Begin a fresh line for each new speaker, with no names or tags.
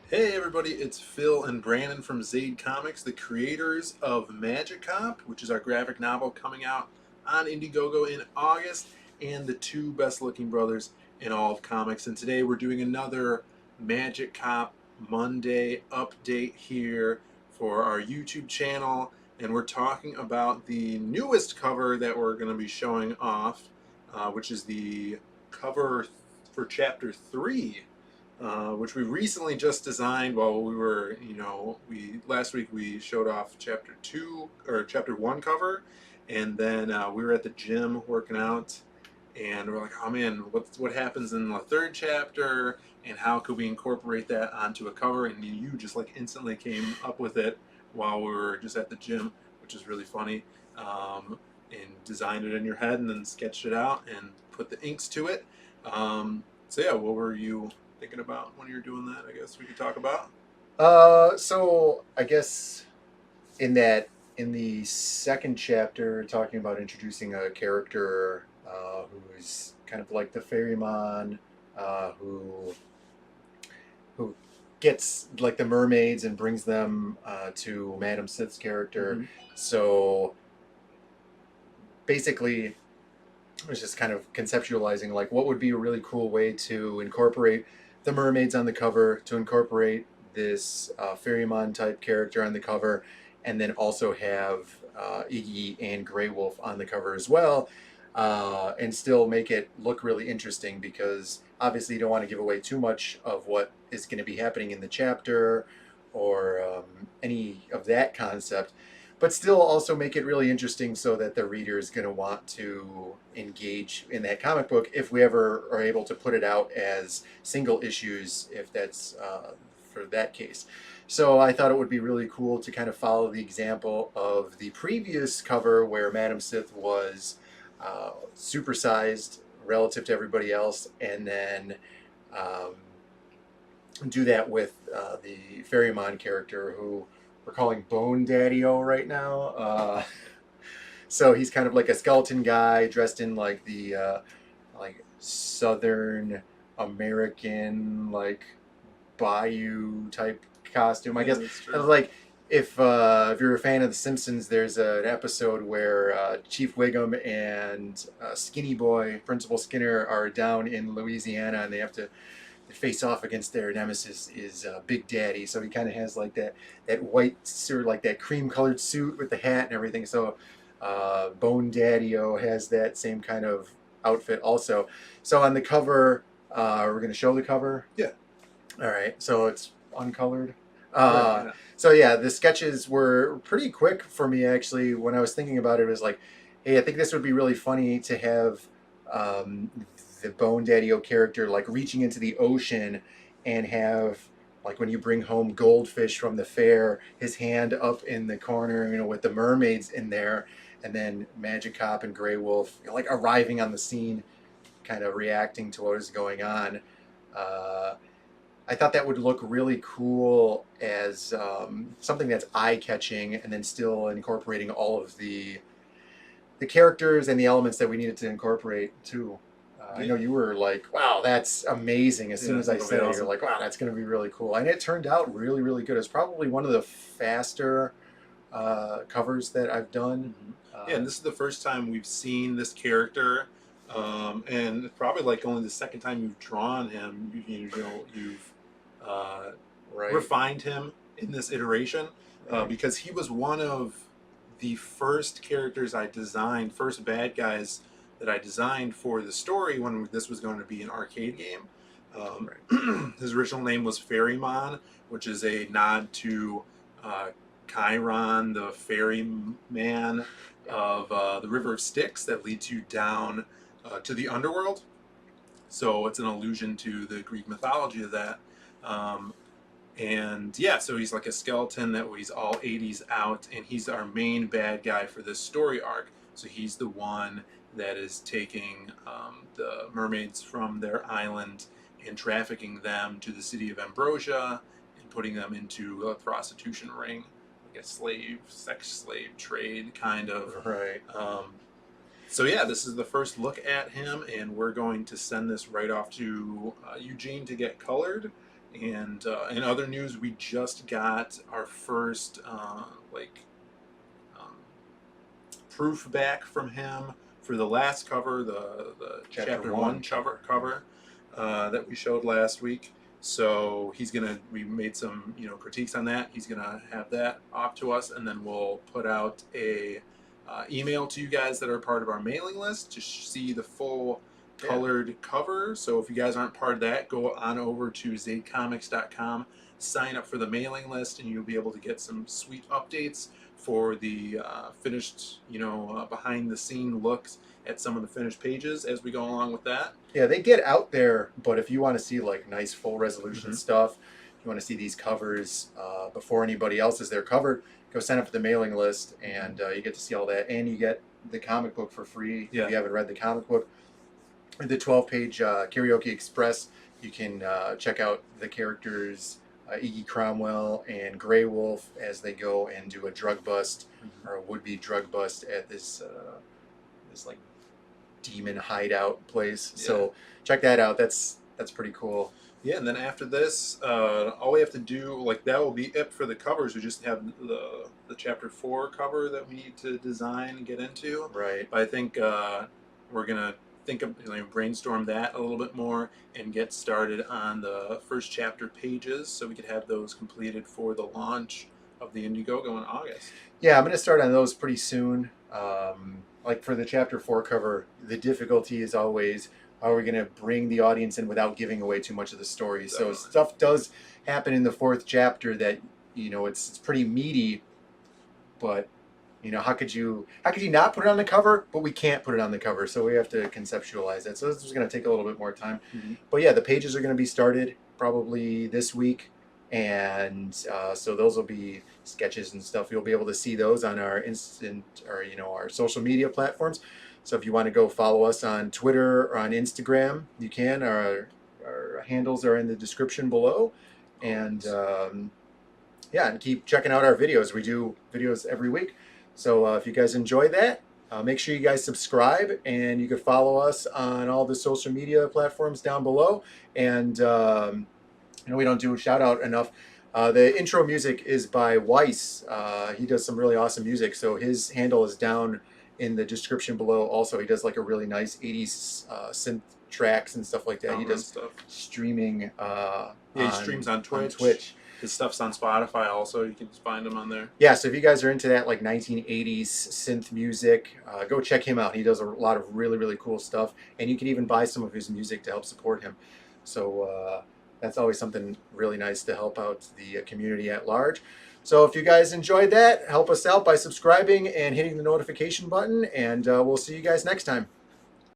Hey everybody, it's Phil and Brandon from Zaid Comics, the creators of Magic Cop, which is our graphic novel coming out on Indiegogo in August, and the two best looking brothers in all of comics. And today we're doing another Magic Cop Monday update here for our YouTube channel, and we're talking about the newest cover that we're going to be showing off, which is the cover for Chapter 3, which we recently just designed while we were, last week we showed off chapter 1 cover, and then we were at the gym working out, and we're like, oh man, what happens in the third chapter, and how could we incorporate that onto a cover? And you just like instantly came up with it while we were just at the gym, which is really funny. And designed it in your head, and then sketched it out, and put the inks to it. So yeah, what were you thinking about when you're doing that? I guess we could talk about.
So I guess in the second chapter, talking about introducing a character who's kind of like the ferryman, who gets like the mermaids and brings them to Madam Sith's character.
Mm-hmm.
So basically, I was just kind of conceptualizing like what would be a really cool way to incorporate the mermaids on the cover, to incorporate this ferryman type character on the cover, and then also have Iggy and Grey Wolf on the cover as well, and still make it look really interesting, because obviously you don't want to give away too much of what is going to be happening in the chapter or any of that concept, but still also make it really interesting so that the reader is going to want to engage in that comic book if we ever are able to put it out as single issues, if that's for that case. So I thought it would be really cool to kind of follow the example of the previous cover where Madam Sith was supersized relative to everybody else, and then do that with the Ferrymon character, who we're calling Bone Daddy'O right now. So he's kind of like a skeleton guy dressed in like the like Southern American like bayou type costume. I guess
That's true.
like if you're a fan of The Simpsons, there's an episode where Chief Wiggum and Skinny Boy, Principal Skinner, are down in Louisiana, and they have to face off against their nemesis is Big Daddy. So he kind of has like that white, sort of like that cream colored suit with the hat and everything. So Bone Daddy-O has that same kind of outfit also. So on the cover, we're going to show the cover.
Yeah.
All right. So it's uncolored.
Right, yeah.
So yeah, the sketches were pretty quick for me actually. When I was thinking about it, it was like, hey, I think this would be really funny to have the Bone Daddy-O character like reaching into the ocean, and have like when you bring home goldfish from the fair, his hand up in the corner, with the mermaids in there, and then Magic Cop and Grey Wolf, like arriving on the scene, kind of reacting to what is going on. I thought that would look really cool as something that's eye-catching, and then still incorporating all of the characters and the elements that we needed to incorporate too. I know you were like, "Wow, that's amazing!" As soon as I said it, you're like, "Wow, that's going to be really cool," and it turned out really, really good. It's probably one of the faster covers that I've done.
Yeah, and this is the first time we've seen this character, and it's probably like only the second time you've drawn him. You've
Right.
refined him in this iteration,
Right.
because he was one of the first characters I designed, first bad guys that I designed for the story when this was going to be an arcade game. His original name was FerryMon, which is a nod to Chiron, the ferryman of the River of Styx that leads you down to the underworld. So it's an allusion to the Greek mythology of that. And yeah, so he's like a skeleton that he's all 80s out, and he's our main bad guy for this story arc. So he's the one that is taking the mermaids from their island and trafficking them to the city of Ambrosia and putting them into a prostitution ring, like a sex slave trade kind of.
Right.
So yeah, this is the first look at him, and we're going to send this right off to Eugene to get colored. And in other news, we just got our first um, proof back from him for the last cover, the chapter one cover that we showed last week. So we made some critiques on that. He's gonna have that off to us, and then we'll put out a email to you guys that are part of our mailing list to see the full colored cover. So if you guys aren't part of that, go on over to zaidcomics.com, sign up for the mailing list, and you'll be able to get some sweet updates for the finished, behind the scene looks at some of the finished pages as we go along with that.
Yeah, they get out there, but if you want to see like nice full resolution
Mhm.
stuff, you want to see these covers before anybody else is there covered, go sign up for the mailing list, and you get to see all that, and you get the comic book for free.
Yeah.
If you haven't read the comic book, the 12-page Karaoke Express, you can check out the characters Iggy Cromwell and Grey Wolf as they go and do a drug bust or a would-be drug bust at this like demon hideout place.
Yeah.
So check that out. That's pretty cool.
Yeah, and then after this, all we have to do, like, that will be it for the covers. We just have the chapter 4 cover that we need to design and get into.
Right.
But I think we're gonna brainstorm that a little bit more and get started on the first chapter pages so we could have those completed for the launch of the Indiegogo in August.
Yeah, I'm going to start on those pretty soon. Like for the chapter 4 cover, the difficulty is always how are we going to bring the audience in without giving away too much of the story.
Definitely.
So stuff does happen in the 4th chapter that it's pretty meaty, but how could you not put it on the cover? But we can't put it on the cover, so we have to conceptualize that. So this is going to take a little bit more time.
Mm-hmm.
But yeah, the pages are going to be started probably this week, and so those will be sketches and stuff. You'll be able to see those on our our social media platforms. So if you want to go follow us on Twitter or on Instagram, you can. Our handles are in the description below, and and keep checking out our videos. We do videos every week. So if you guys enjoy that, make sure you guys subscribe, and you can follow us on all the social media platforms down below. And we don't do shout out enough. The intro music is by Weiss. He does some really awesome music. So his handle is down in the description below. Also, he does like a really nice 80s synth tracks and stuff like that. He does
stuff.
Streaming.
He streams on Twitch. His stuff's on Spotify also. You can just find him on there.
Yeah, so if you guys are into that like 1980s synth music, go check him out. He does a lot of really, really cool stuff. And you can even buy some of his music to help support him. So that's always something really nice to help out the community at large. So if you guys enjoyed that, help us out by subscribing and hitting the notification button. And we'll see you guys next time.